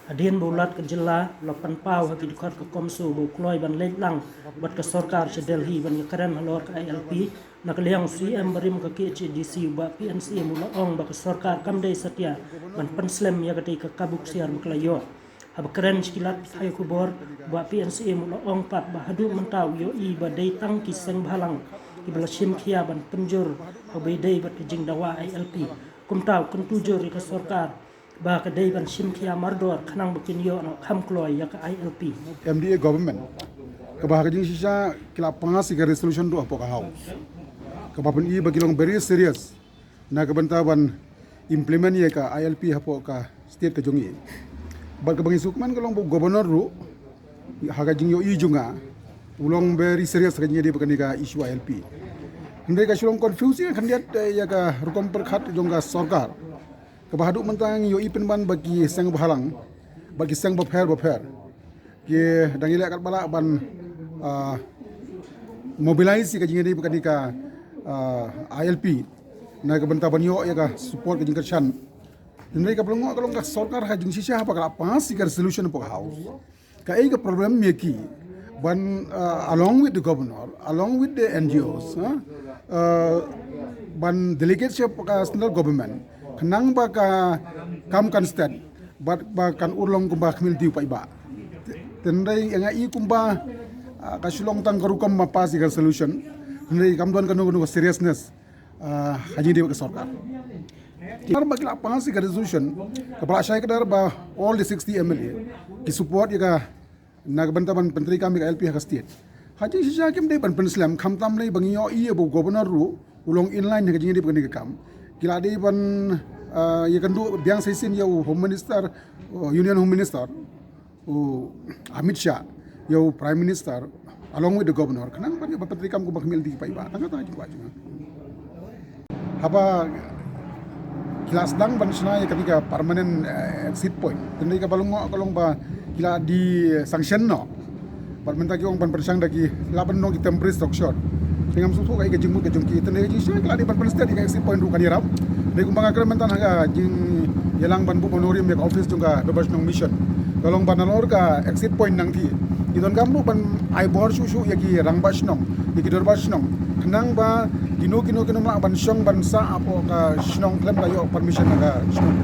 Adin bulat ke jela lopan pau haki dikhat ke komsu bu kloi ban lek lang bat ke sarkar che Delhi ban keren halor ke ILP nak liang CM barim ke KHDC ba PNC mula ong ba ke sarkar kamdai satya ban penslem ya ke kabuk siar buklayo hab keren skilat hay kubor ba PNC mula ong pat ba hadu mentau yo I ba dei tang ki seng bhalang ki bala sim khia ban penjur habai dei bat ke jing dawa ILP kumtau kun tujur ke sarkar ba ka dei ban sim khia mardor khanang bukin yo no kham kloi ya ka ILP MDA government kabah kajing sisa kila pangas ke resolution do apo ka house kabah I bagilong very serious na kabantaban implement ye ka ILP hapo ka state ka jongi bal ka bangi sukman kalong bu governor ru haga jing yo I junga ulong very serious ka jing di bakani ka issue ILP hindai ka sulong confusing kan dia ya ka rukom perkhat jongga sarkar kabahaduk mentang yo ipen ban bagi seng bhalang bagi seng bapher ye dangile kat bala ban mobilize ka jingi bukan ka ILP na ka benta ban yo ya ka support ka jingkar chan dindai ka pelongo kalong ka sarkar ha jing sisa apa ka pas ka solution po house ka ei ka problem me ki ban along with the governor along with the NGOs ban delegate ka central government kenang ba ka kam kan stat ba kan urlong kumba khmil tiu pai ba tendai nga I kumba ka sulong tang karukam mapasi ka solution tendai kam don kanu seriousness haji di ka sarkar mar ba kila pasi ka resolution ka bala syai kadar ba all the 60 MLA ki support ka nagbantaban pentri kami ka LP ka state haji sisa kim dei ban penslam kham tam nei bangiyo I bu governor ru ulong inline ka jingi di ka kam kila di ban ya kandu biang sesin ya home minister union home minister Amit Shah ya prime minister along with the governor kanang ban ya patrikam ko bakmil di pai ba tanga ta juga haba kila sedang ban sna ya ketika permanent exit point tendai ka balungo kalong ba kila di sanction no parmenta ki ong ban persang dagi laban no ki temporary structure dengan susu kai ke jingmu ke jungki tendai ji sya kila di ban persang di exit point ru kan yarap dei kumbang agreementan haga jing yelang ban bu honorim ya office juga bebas nong mission kalong banalor ka exit point nang thi idon gambu ban ai bor susu ya ki rangbas nong ya ki dorbas nong kenang ba kino ma ban syong ban sa apo ka snong klem kayo permission naga snong